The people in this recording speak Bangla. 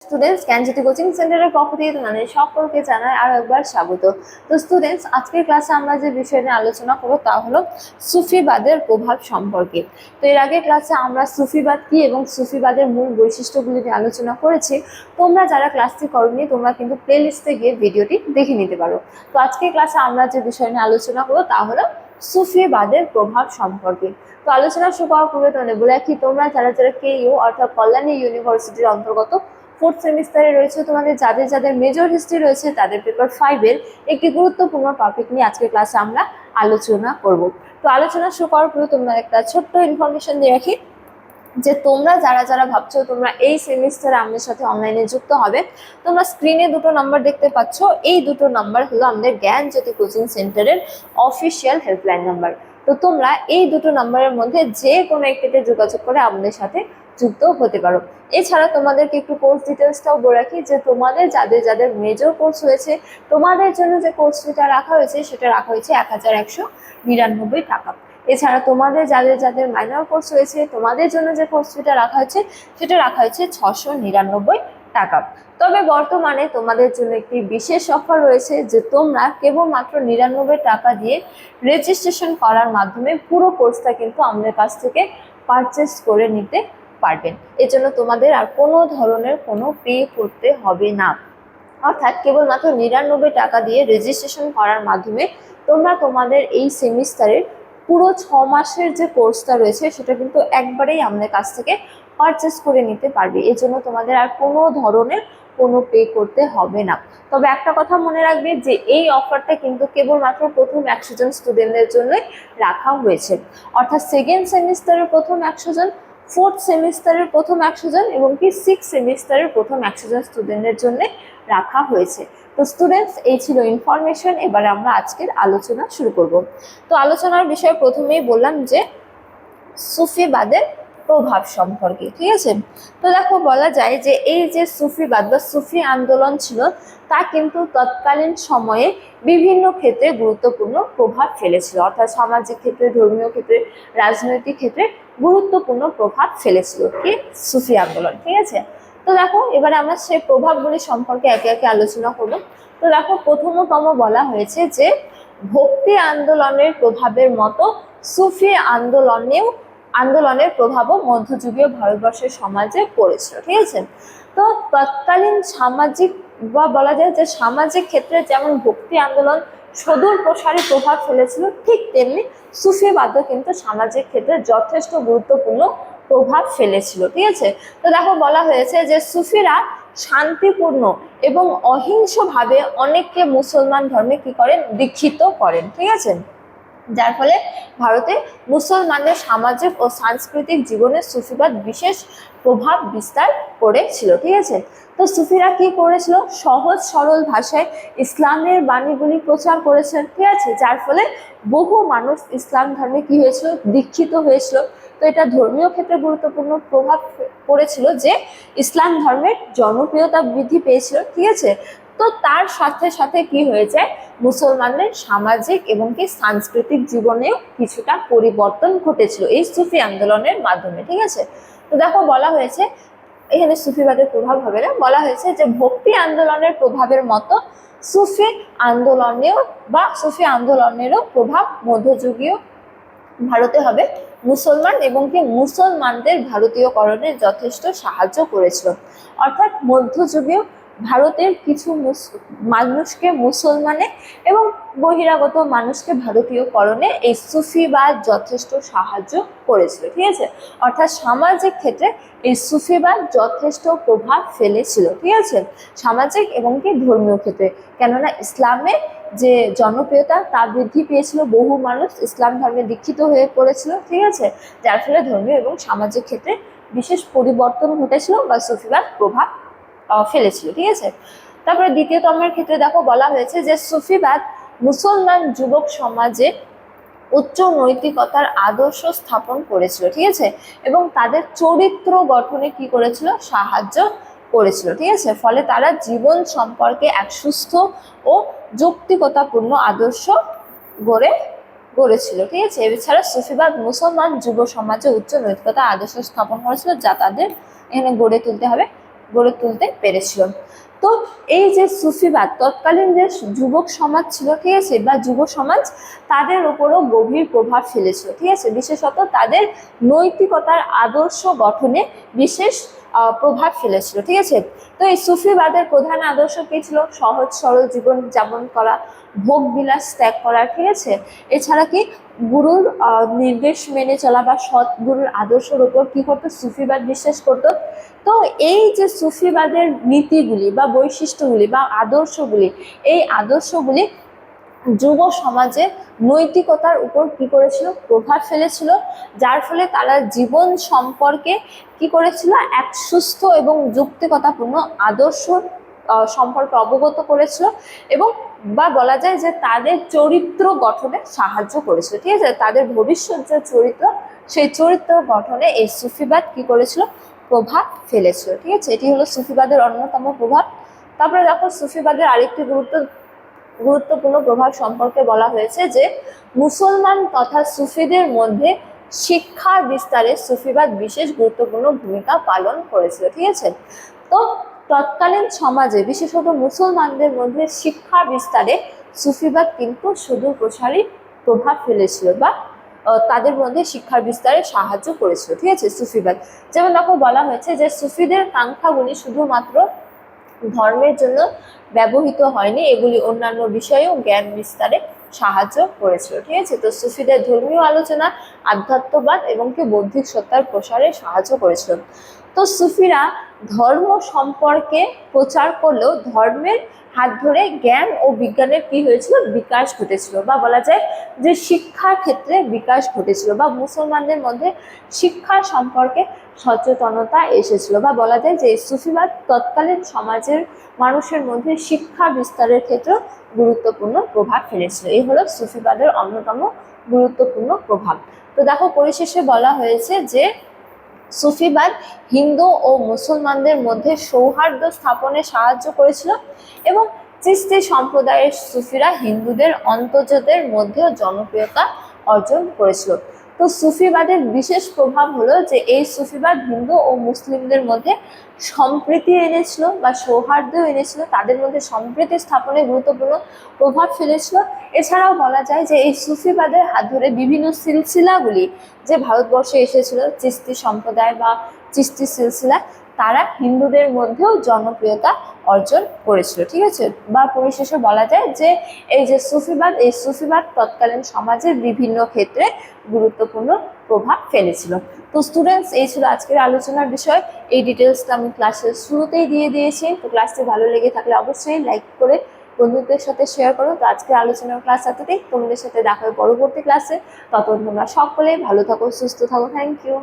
স্টুডেন্টস জ্ঞানজ্যোতি কোচিং সেন্টারের পক্ষ থেকে তোমাদের সকলকে জানাই আরো একবার স্বাগত। তো স্টুডেন্টস, আজকের ক্লাসে আমরা যে বিষয় নিয়ে আলোচনা করবো তা হলো সুফিবাদের প্রভাব সম্পর্কে। তো এর আগে ক্লাসে আমরা সুফিবাদ কি এবং সুফিবাদের মূল বৈশিষ্ট্যগুলি নিয়ে আলোচনা করেছি। তোমরা যারা ক্লাসটি করোনি তোমরা কিন্তু প্লে লিস্টে গিয়ে ভিডিওটি দেখে নিতে পারো। তো আজকের ক্লাসে আমরা যে বিষয় নিয়ে আলোচনা করবো তা হলো সুফিবাদের প্রভাব সম্পর্কে। তো আলোচনা শুরু করার পূর্বে তোমাদের বলে রাখি, তোমরা যারা যারা কেইউ অর্থাৎ কল্যাণী ইউনিভার্সিটির অন্তর্গত ফোর্থ সেমিস্টারে রয়েছে, তোমাদের যাদের যাদের মেজর হিস্ট্রি রয়েছে তাদের পেপার 5-এর একটি গুরুত্বপূর্ণ টপিক নিয়ে আজকের ক্লাসে আমরা আলোচনা করব। তো আলোচনা শুরু করার পূর্বে তোমরা একটা ছোট্ট ইনফরমেশন দিয়ে রাখি যে তোমরা যারা যারা ভাবছো তোমরা এই সেমিস্টারে আমাদের সাথে অনলাইনে যুক্ত হবে, তোমরা স্ক্রিনে দুটো নাম্বার দেখতে পাচ্ছ। এই দুটো নাম্বার হলো আমাদের জ্ঞানজ্যোতি কোচিং সেন্টারের অফিসিয়াল হেল্পলাইন নাম্বার। তো তোমরা এই দুটো নাম্বারের মধ্যে যে কোনো একটিতে যোগাযোগ করে আমাদের সাথে যুক্ত হতে পারো। এছাড়া তোমাদেরকে একটু কোর্স ডিটেলসটাও বলে রাখি যে তোমাদের যাদের যাদের মেজর কোর্স হয়েছে তোমাদের জন্য যে কোর্স ফিটা রাখা হয়েছে সেটা রাখা হয়েছে 1199 টাকা। এছাড়া তোমাদের যাদের যাদের মাইনর কোর্স হয়েছে তোমাদের জন্য যে কোর্স ফিটা রাখা হয়েছে সেটা রাখা হয়েছে 699 টাকা। তবে বর্তমানে তোমাদের জন্য একটি বিশেষ অফার রয়েছে যে তোমরা কেবলমাত্র 99 টাকা দিয়ে রেজিস্ট্রেশন করার মাধ্যমে পুরো কোর্সটা কিন্তু আমাদের কাছ থেকে পারচেস করে নিতে পারবেন। এর জন্য তোমাদের আর কোনো ধরনের কোনো পে করতে হবে না। অর্থাৎ কেবলমাত্র 99 টাকা দিয়ে রেজিস্ট্রেশন করার মাধ্যমে তোমরা তোমাদের এই সেমিস্টারের পুরো 6 মাসের যে কোর্সটা রয়েছে সেটা কিন্তু একবারেই আমাদের কাছ থেকে পারচেস করে নিতে পারবে। এর জন্য তোমাদের আর কোনো ধরনের কোনো পে করতে হবে না। তবে একটা কথা মনে রাখবে যে এই অফারটা কিন্তু কেবলমাত্র প্রথম 100 জন স্টুডেন্টদের জন্যই রাখা হয়েছে। অর্থাৎ সেকেন্ড সেমিস্টারের প্রথম 100 জন, ফোর্থ সেমিস্টারের প্রথম 100 জন এবং কি সিক্স সেমিস্টারের প্রথম 100 জন স্টুডেন্টদের জন্য রাখা হয়েছে। তো স্টুডেন্টস, এই ছিল ইনফরমেশন। এবারে আমরা আজকের আলোচনা শুরু করব। তো আলোচনার বিষয়ে প্রথমেই বললাম যে সুফিবাদের প্রভাব সম্পর্কে, ঠিক আছে। তো দেখো, বলা যায় যে এই যে সুফিবাদ বা সুফি আন্দোলন ছিল তা কিন্তু তৎকালীন সময়ে বিভিন্ন ক্ষেত্রে গুরুত্বপূর্ণ প্রভাব ফেলেছিল। অর্থাৎ সামাজিক ক্ষেত্রে, ধর্মীয় ক্ষেত্রে, রাজনৈতিক ক্ষেত্রে গুরুত্বপূর্ণ প্রভাব ফেলেছিল কি সুফি আন্দোলন, ঠিক আছে। তো দেখো, এবারে আমরা সেই প্রভাবগুলি সম্পর্কে একে একে আলোচনা করব। তো দেখো, প্রথমতম বলা হয়েছে যে ভক্তি আন্দোলনের প্রভাবের মতো সুফি আন্দোলনের প্রভাবও মধ্যযুগীয় ভারতবর্ষের সমাজে পড়েছিল, ঠিক আছে। তো তৎকালীন সামাজিক বা বলা যায় যে সামাজিক ক্ষেত্রে যেমন ভক্তি আন্দোলন সুদূর প্রসারী প্রভাব ফেলেছিল, ঠিক তেমনি সুফিবাদও কিন্তু সামাজিক ক্ষেত্রে যথেষ্ট গুরুত্বপূর্ণ প্রভাব ফেলেছিল, ঠিক আছে। তো দেখো, বলা হয়েছে যে সুফিরা শান্তিপূর্ণ এবং অহিংসভাবে অনেককে মুসলমান ধর্মে কি করেন, দীক্ষিত করেন, ঠিক আছে। যার ফলে ভারতে মুসলমানদের সামাজিক ও সাংস্কৃতিক জীবনে সুফিবাদ বিশেষ প্রভাব বিস্তার করেছিল, ঠিক আছে। তো সুফিরা কি করেছিল, সহজ সরল ভাষায় ইসলামের বাণীগুলি প্রচার করেছেন, ঠিক আছে। যার ফলে বহু মানুষ ইসলাম ধর্মে কি হয়েছিল, দীক্ষিত হয়েছিল। তো এটা ধর্মীয় ক্ষেত্রে গুরুত্বপূর্ণ প্রভাব পড়েছিল যে ইসলাম ধর্মের জনপ্রিয়তা বৃদ্ধি পেয়েছিল, ঠিক আছে। তো তার সাথে সাথে কি হয়ে যায়, মুসলমানদের সামাজিক এবং কি সাংস্কৃতিক জীবনেও কিছুটা পরিবর্তন ঘটেছিল এই সুফি আন্দোলনের মাধ্যমে, ঠিক আছে। তো দেখো, বলা হয়েছে এখানে সুফিবাদের প্রভাব হবে না, বলা হয়েছে যে ভক্তি আন্দোলনের প্রভাবের মতো সুফি আন্দোলনেরও প্রভাব মধ্যযুগীয় ভারতে হবে মুসলমান এবং কি মুসলমানদের ভারতীয়করণে যথেষ্ট সাহায্য করেছিল। অর্থাৎ মধ্যযুগীয় ভারতের কিছু মানুষকে মুসলমানে এবং বহিরাগত মানুষকে ভারতীয়করণে এই সুফিবাদ যথেষ্ট সাহায্য করেছিল, ঠিক আছে। অর্থাৎ সামাজিক ক্ষেত্রে এই সুফিবাদ যথেষ্ট প্রভাব ফেলেছিল, ঠিক আছে, সামাজিক এবং কি ধর্মীয় ক্ষেত্রে। কেননা ইসলামের যে জনপ্রিয়তা তা বৃদ্ধি পেয়েছিল, বহু মানুষ ইসলাম ধর্মে দীক্ষিত হয়ে পড়েছিল, ঠিক আছে। যার ফলে ধর্মীয় এবং সামাজিক ক্ষেত্রে বিশেষ পরিবর্তন ঘটেছিল বা সুফিবাদ প্রভাব ফেলেছিল, ঠিক আছে। তারপরে দ্বিতীয়তমের ক্ষেত্রে দেখো, বলা হয়েছে যে সুফিবাদ মুসলমান যুবক সমাজে উচ্চ নৈতিকতার আদর্শ স্থাপন করেছিল, ঠিক আছে, এবং তাদের চরিত্র গঠনে কি করেছিল, সাহায্য করেছিল, ঠিক আছে। ফলে তারা জীবন সম্পর্কে এক সুস্থ ও যৌক্তিকতাপূর্ণ আদর্শ গড়েছিল, ঠিক আছে। এছাড়া সুফিবাদ মুসলমান যুব সমাজে উচ্চ নৈতিকতা আদর্শ স্থাপন করেছিল যা তাদের এখানে গড়ে তুলতে হবে গড়ে তুলতে পেরেছিল। তো এই যে সুফিবাদ তৎকালীন যে যুবক সমাজ ছিল, ঠিক আছে, বা যুব সমাজ, তাদের উপরও গভীর প্রভাব ফেলেছিল, ঠিক আছে, বিশেষত তাদের নৈতিকতার আদর্শ গঠনে বিশেষ প্রভাব ফেলেছিল, ঠিক আছে। তো এই সুফিবাদের প্রধান আদর্শ কি ছিল? সহজ সরল জীবন যাপন করা, ভোগ বিলাস ত্যাগ করা, ঠিক আছে। এছাড়া কি গুরুর নির্দেশ মেনে চলা বা সৎ গুরুর আদর্শের উপর কি করতো? সুফিবাদ বিশ্বাস করতো। তো এই যে সুফিবাদের নীতিগুলি বা বৈশিষ্ট্যগুলি বা আদর্শগুলি, এই আদর্শগুলি যুব সমাজে নৈতিকতার উপর কি করেছিল? প্রভাব ফেলেছিল, যার ফলে তারা জীবন সম্পর্কে কি করেছিল? এক সুস্থ এবং যুক্তিকতাপূর্ণ আদর্শ সম্পর্কে অবগত করেছিল, এবং বা বলা যায় যে তাদের চরিত্র গঠনে সাহায্য করেছিল, ঠিক আছে। তাদের ভবিষ্যৎ যে চরিত্র, সেই চরিত্র গঠনে এই সুফিবাদ কি করেছিল? প্রভাব ফেলেছিল, ঠিক আছে। এটি হলো সুফিবাদের অন্যতম প্রভাব। তারপরে দেখো সুফিবাদের আরেকটি গুরুত্বপূর্ণ প্রভাব সম্পর্কে বলা হয়েছে যে মুসলমান তথা সুফিদের মধ্যে শিক্ষা বিস্তারে সুফিবাদ বিশেষ গুরুত্বপূর্ণ ভূমিকা পালন করেছিল, ঠিক আছে। তো তৎকালীন সমাজে বিশেষত মুসলমানদের মধ্যে শিক্ষা বিস্তারে সুফিবাদ কিন্তু সুদূর প্রসারী প্রভাব ফেলেছিল, বা তাদের মধ্যে শিক্ষার বিস্তারে সাহায্য করেছিল, ঠিক আছে, সুফিবাদ। যেমন দেখো বলা হয়েছে যে সুফিদের কাঙ্ক্ষাগুলি শুধুমাত্র ধর্মের জন্য ব্যবহৃত হয়নি, এগুলি অন্যান্য বিষয়েও জ্ঞান বিস্তারে সাহায্য করেছিল, ঠিক আছে। তো সুফিদের ধর্মীয় আলোচনা, আধ্যাত্মবাদ এবং কি বৌদ্ধিক সত্তার প্রসারে সাহায্য করেছিল। তো সুফিরা ধর্ম সম্পর্কে প্রচার করলেও ধর্মের হাত ধরে জ্ঞান ও বিজ্ঞানের কি হয়েছিল? বিকাশ ঘটেছিল, বা বলা যায় যে শিক্ষার ক্ষেত্রে বিকাশ ঘটেছিল, বা মুসলমানদের মধ্যে শিক্ষা সম্পর্কে সচেতনতা এসেছিল, বা বলা যায় যে সুফিবাদ তৎকালীন সমাজের মানুষের মধ্যে শিক্ষা বিস্তারের ক্ষেত্রে গুরুত্বপূর্ণ প্রভাব ফেলেছিল। এই হলো সুফিবাদের অন্যতম গুরুত্বপূর্ণ প্রভাব। তো দেখো পরিশেষে বলা হয়েছে যে সুফিবাদ হিন্দু ও মুসলমানদের মধ্যে সৌহার্দ্য স্থাপনে সাহায্য করেছিল, এবং চিশতি সম্প্রদায়ের সুফিরা হিন্দুদের অন্তর্জাতের মধ্যেও জনপ্রিয়তা অর্জন করেছিল। তো সুফিবাদের বিশেষ প্রভাব হলো যে এই সুফিবাদ হিন্দু ও মুসলিমদের মধ্যে সম্প্রীতি এনেছিল বা সৌহার্দ্য এনেছিল, তাদের মধ্যে সম্প্রীতি স্থাপনে গুরুত্বপূর্ণ প্রভাব ফেলেছিল। এছাড়াও বলা যায় যে এই সুফিবাদের হাত ধরে বিভিন্ন সিলসিলাগুলি যে ভারতবর্ষে এসেছিল, চিশতি সম্প্রদায় বা চিশতি সিলসিলা, তারা হিন্দুদের মধ্যেও জনপ্রিয়তা অর্জন করেছিল, ঠিক আছে। বা পরিশেষে বলা যায় যে এই যে সুফিবাদ, এই সুফিবাদ তৎকালীন সমাজের বিভিন্ন ক্ষেত্রে গুরুত্বপূর্ণ প্রভাব ফেলেছিল। তো স্টুডেন্টস, এই ছিল আজকের আলোচনার বিষয়। এই ডিটেলসটা আমি ক্লাসের শুরুতেই দিয়ে দিয়েছি। তো ক্লাসটি ভালো লেগে থাকলে অবশ্যই লাইক করে বন্ধুদের সাথে শেয়ার করো। তো আজকের আলোচনার ক্লাস এতটাই, তোমাদের সাথে দেখা হবে পরবর্তী ক্লাসে। ততক্ষণ তোমরা সকলেই ভালো থাকো, সুস্থ থাকো। Thank you.